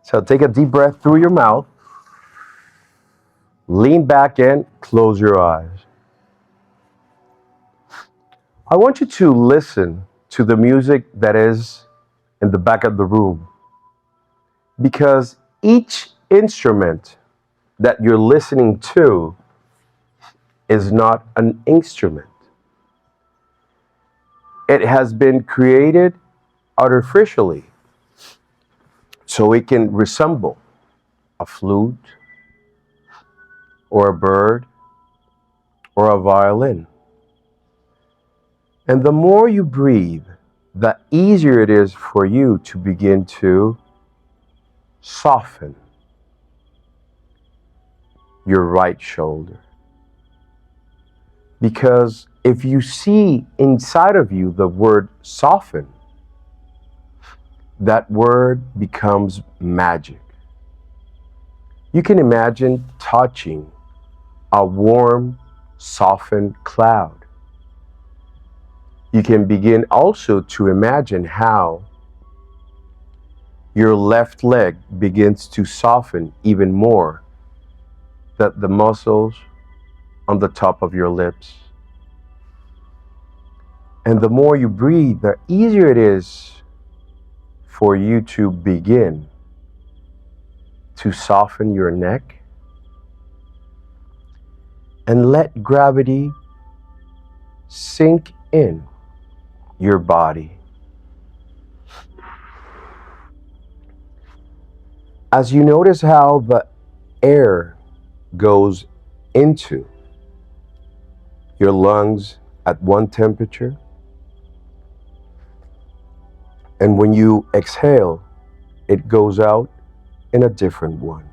So take a deep breath through your mouth. Lean back and close your eyes. I want you to listen to the music that is in the back of the room, because each instrument that you're listening to is not an instrument. It has been created artificially so it can resemble a flute or a bird or a violin. And the more you breathe, the easier it is for you to begin to soften your right shoulder. Because if you see inside of you the word soften, that word becomes magic. You can imagine touching a warm, softened cloud. You can begin also to imagine how your left leg begins to soften even more, that the muscles on the top of your lips. And the more you breathe, the easier it is for you to begin to soften your neck and let gravity sink in your body. As you notice how the air goes into your lungs at one temperature, and when you exhale, it goes out in a different one.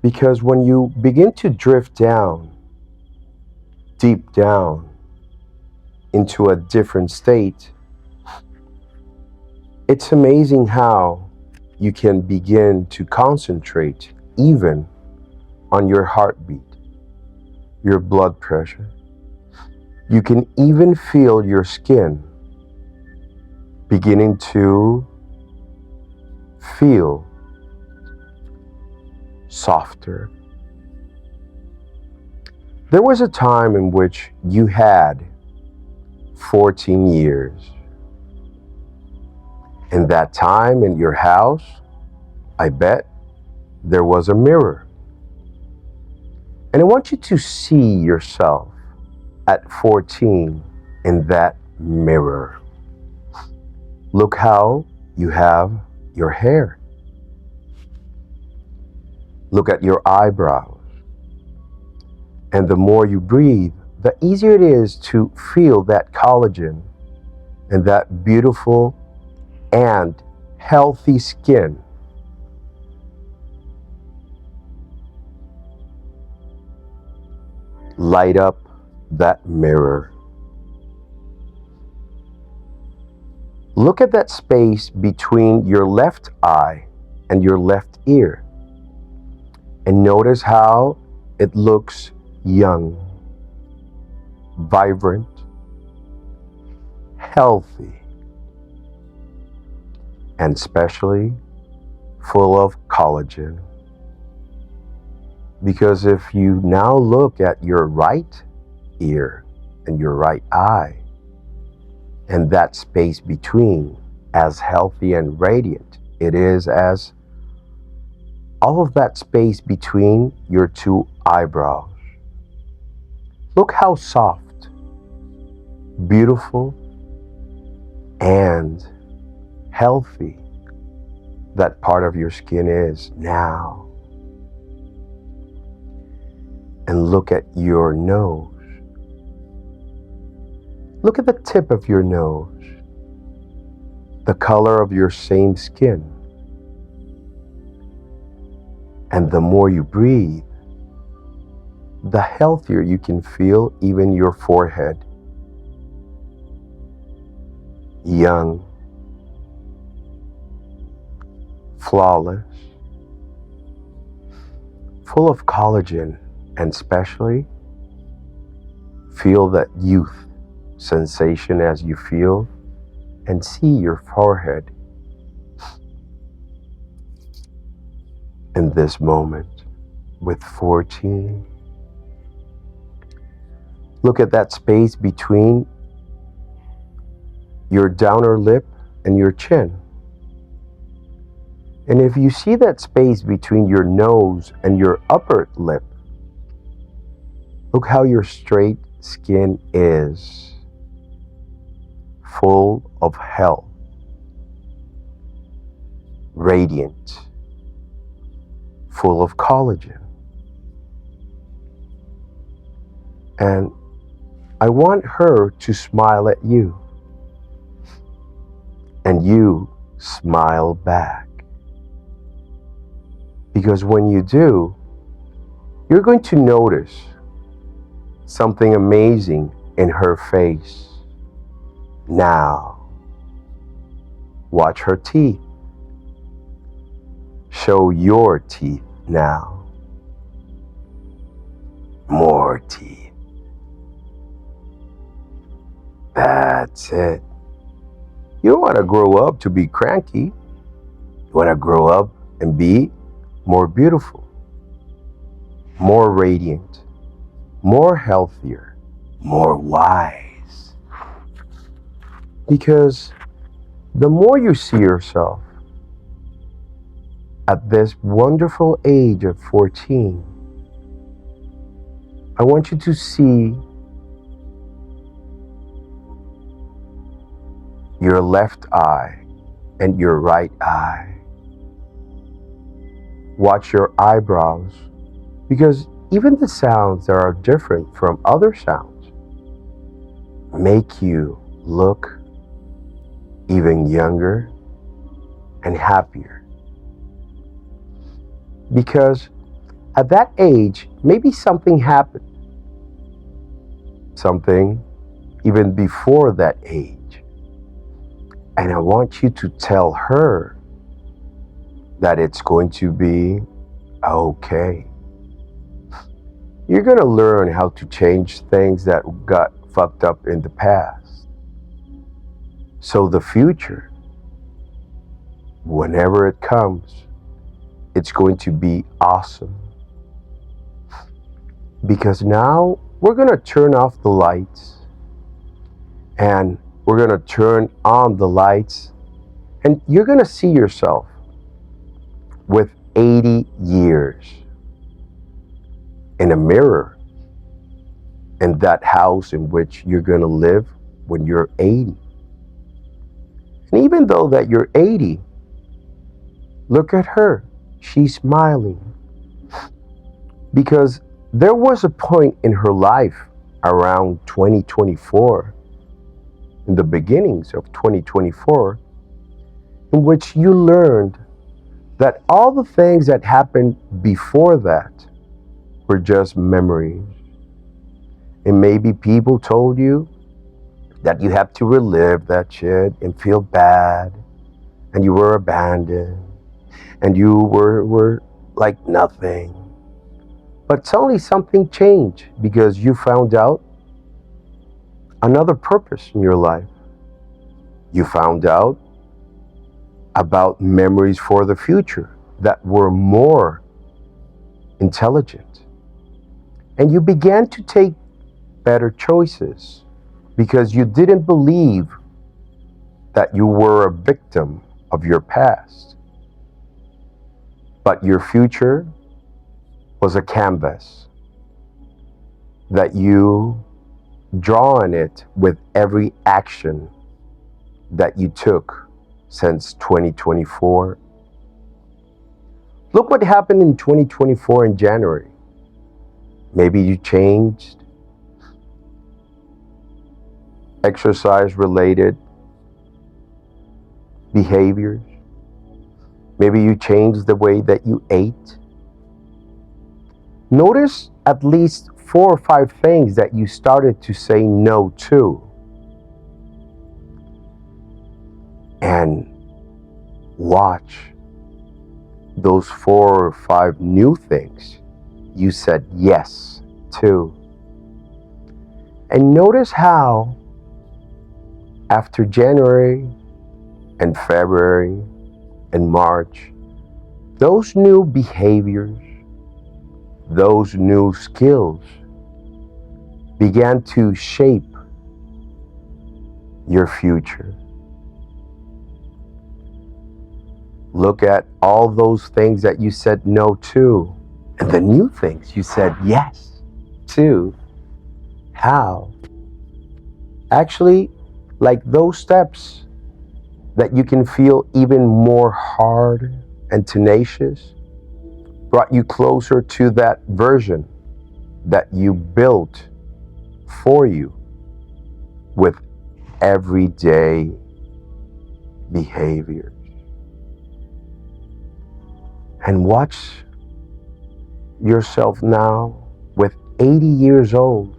Because when you begin to drift down, deep down, into a different state, it's amazing how you can begin to concentrate even on your heartbeat, your blood pressure. You can even feel your skin beginning to feel softer. There was a time in which you had 14 years. In that time in your house, I bet there was a mirror. And I want you to see yourself at 14 in that mirror. Look how you have your hair. Look at your eyebrows. And the more you breathe, the easier it is to feel that collagen and that beautiful and healthy skin. Light up that mirror. Look at that space between your left eye and your left ear, and notice how it looks young, vibrant, healthy, and especially full of collagen. Because if you now look at your right ear and your right eye, and that space between, as healthy and radiant it is as all of that space between your two eyebrows. Look how soft, beautiful, and healthy that part of your skin is now. And look at your nose. Look at the tip of your nose, the color of your same skin. And the more you breathe, the healthier you can feel even your forehead. Young, flawless, full of collagen, and especially feel that youth sensation as you feel and see your forehead in this moment with 14. Look at that space between your downer lip and your chin. And if you see that space between your nose and your upper lip, look how your straight skin is, full of health, radiant, full of collagen. And I want her to smile at you, and you smile back. Because when you do, you're going to notice something amazing in her face. Now, watch her teeth. Show your teeth now. More teeth. That's it. You don't want to grow up to be cranky. You want to grow up and be more beautiful, more radiant, more healthier, more wise. Because the more you see yourself at this wonderful age of 14, I want you to see your left eye and your right eye. Watch your eyebrows, because even the sounds that are different from other sounds make you look even younger and happier. Because at that age, maybe something happened. Something even before that age. And I want you to tell her that it's going to be okay. You're going to learn how to change things that got fucked up in the past. So the future, whenever it comes, it's going to be awesome. Because now we're going to turn off the lights and we're going to turn on the lights, and you're going to see yourself with 80 years in a mirror in that house in which you're going to live when you're 80. And even though that you're 80, look at her. She's smiling. Because there was a point in her life around 2024, in the beginnings of 2024, in which you learned that all the things that happened before that were just memories. And maybe people told you that you have to relive that shit and feel bad, and you were abandoned, and you were like nothing. But suddenly something changed because you found out another purpose in your life. You found out about memories for the future that were more intelligent. And you began to take better choices because you didn't believe that you were a victim of your past. But your future was a canvas that you draw on it with every action that you took since 2024. Look what happened in 2024 in January. Maybe you changed exercise-related behaviors. Maybe you changed the way that you ate. Notice at least 4 or 5 things that you started to say no to. And watch those 4 or 5 new things you said yes to. And notice how after January and February and March, those new behaviors, those new skills began to shape your future. Look at all those things that you said no to, and the new things you said yes to. How? Actually, like those steps that you can feel even more hard and tenacious brought you closer to that version that you built for you with everyday behavior. And watch yourself now with 80 years old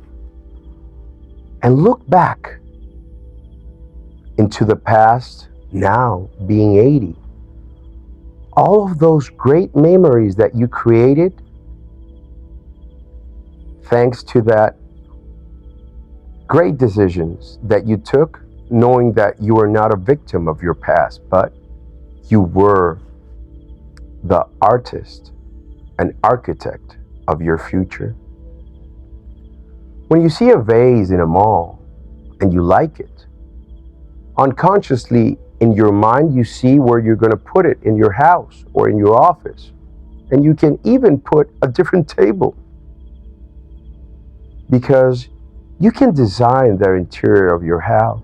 and look back into the past, now being 80. All of those great memories that you created thanks to that great decisions that you took, knowing that you are not a victim of your past, but you were the artist and architect of your future. When you see a vase in a mall and you like it, unconsciously in your mind you see where you're going to put it in your house or in your office. And you can even put a different table because you can design the interior of your house.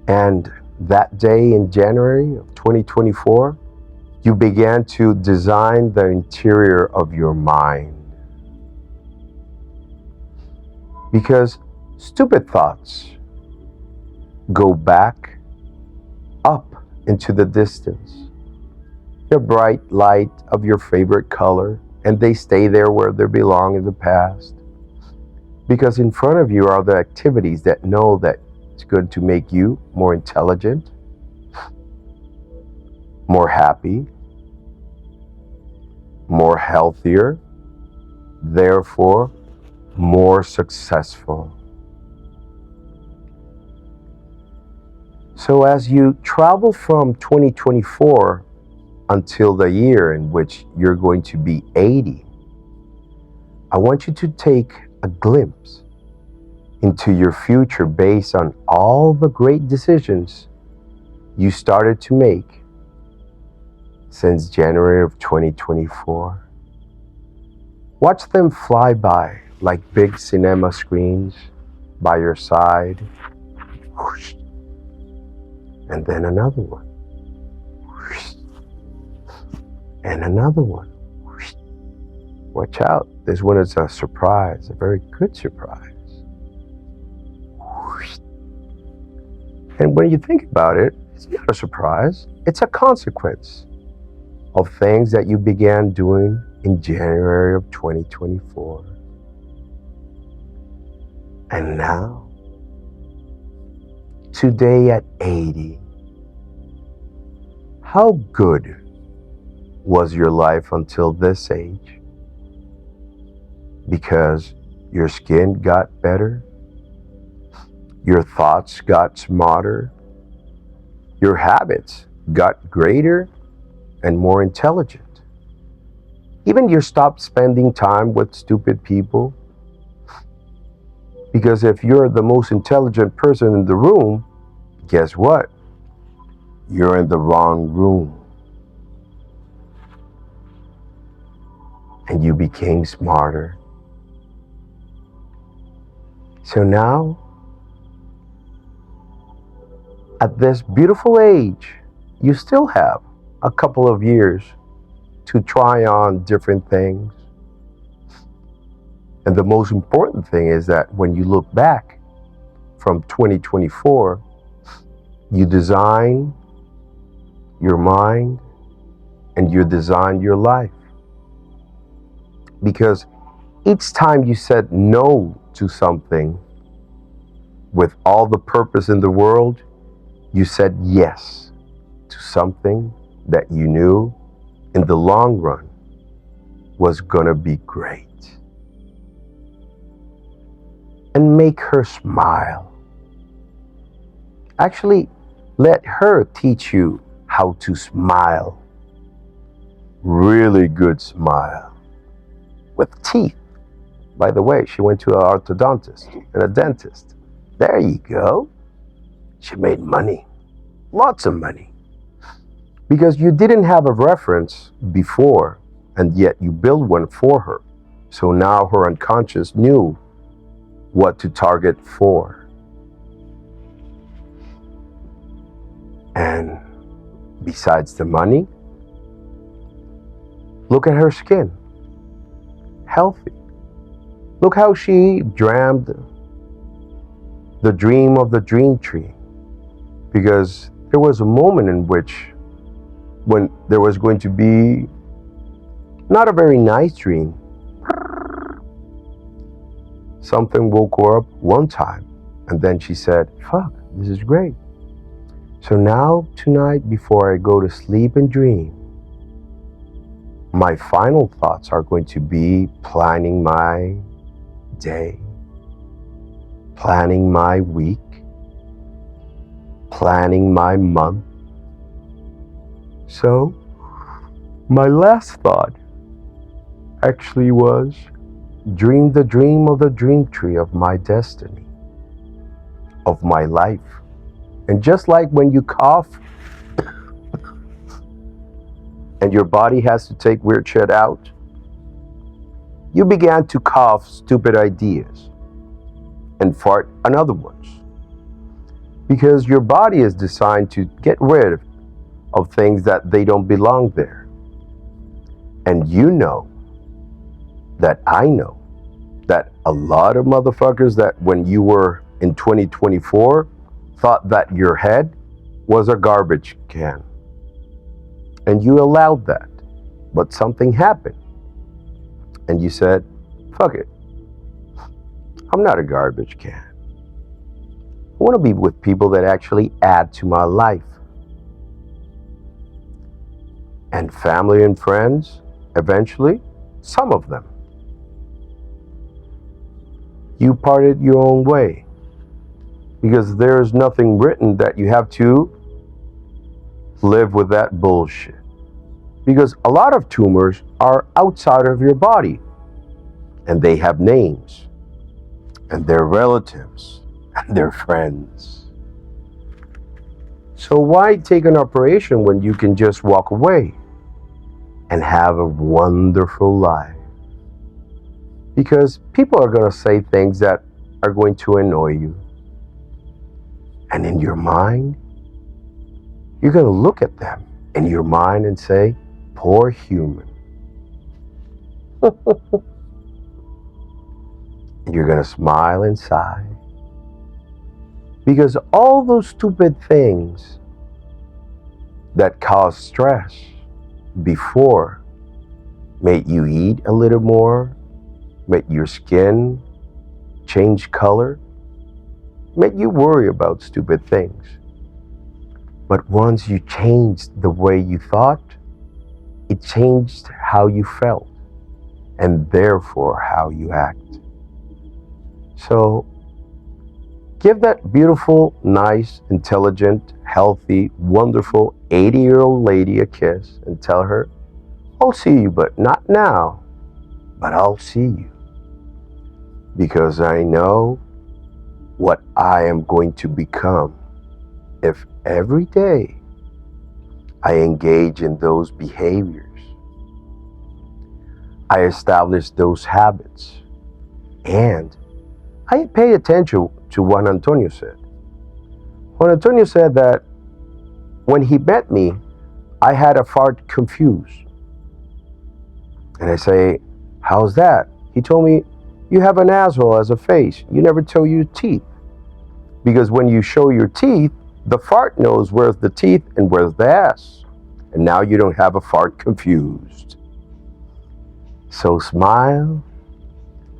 And that day in January of 2024, you began to design the interior of your mind. Because stupid thoughts go back up into the distance, the bright light of your favorite color, and they stay there where they belong in the past. Because in front of you are the activities that know that it's going to make you more intelligent, more happy, more healthier, therefore more successful. So as you travel from 2024 until the year in which you're going to be 80, I want you to take a glimpse into your future based on all the great decisions you started to make since January of 2024. Watch them fly by like big cinema screens by your side. Whoosh. And then another one. Whoosh. And another one. Whoosh. Watch out. This one is a surprise, a very good surprise. Whoosh. And when you think about it, it's not a surprise. It's a consequence of things that you began doing in January of 2024. And now, today at 80, how good was your life until this age? Because your skin got better, your thoughts got smarter, your habits got greater and more intelligent. Even you stopped spending time with stupid people. Because if you're the most intelligent person in the room, guess what? You're in the wrong room. And you became smarter. So now, at this beautiful age, you still have a couple of years to try on different things. And the most important thing is that when you look back from 2024, you design your mind and you design your life. Because each time you said no to something with all the purpose in the world, you said yes to something that you knew in the long run was gonna be great. And make her smile. Actually, let her teach you how to smile. Really good smile. With teeth. By the way, she went to an orthodontist and a dentist. There you go. She made money. Lots of money. Because you didn't have a reference before, and yet you built one for her. So now her unconscious knew what to target for. And besides the money, look at her skin. Healthy. Look how she dreamed the dream of the dream tree. Because there was a moment in which, when there was going to be not a very nice dream, something woke her up one time, and then she said, fuck, this is great. So now, tonight, before I go to sleep and dream, my final thoughts are going to be planning my day, planning my week, planning my month. So, my last thought actually was, dream the dream of the dream tree of my destiny, of my life. And just like when you cough and your body has to take weird shit out, you began to cough stupid ideas and fart on other ones. Because your body is designed to get rid of things that they don't belong there. And you know that I know that a lot of motherfuckers that when you were in 2024 thought that your head was a garbage can. And you allowed that. But something happened. And you said, fuck it. I'm not a garbage can. I want to be with people that actually add to my life. And family and friends, eventually, some of them. You parted your own way. Because there is nothing written that you have to live with that bullshit. Because a lot of tumors are outside of your body. And they have names. And they're relatives. And they're friends. So why take an operation when you can just walk away and have a wonderful life? Because people are going to say things that are going to annoy you. And in your mind, you're going to look at them in your mind and say, poor human. And you're going to smile and sigh. Because all those stupid things that cause stress before made you eat a little more, made your skin change color, made you worry about stupid things. But once you changed the way you thought, it changed how you felt, and therefore how you act. So, give that beautiful, nice, intelligent, healthy, wonderful 80-year-old lady a kiss and tell her, I'll see you, but not now, but I'll see you. Because I know what I am going to become if every day I engage in those behaviors. I establish those habits. And I pay attention to what Antonio said. Juan Antonio said that when he met me, I had a fart confused. And I say, how's that? He told me, you have an asshole as a face. You never show your teeth. Because when you show your teeth, the fart knows where's the teeth and where's the ass. And now you don't have a fart confused. So smile,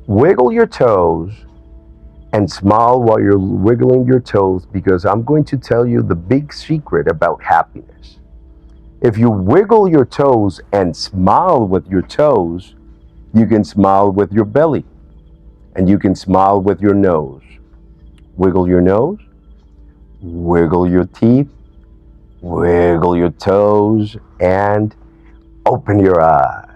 wiggle your toes, and smile while you're wiggling your toes, because I'm going to tell you the big secret about happiness. If you wiggle your toes and smile with your toes, you can smile with your belly. And you can smile with your nose. Wiggle your nose, wiggle your teeth, Wiggle your toes and open your eyes.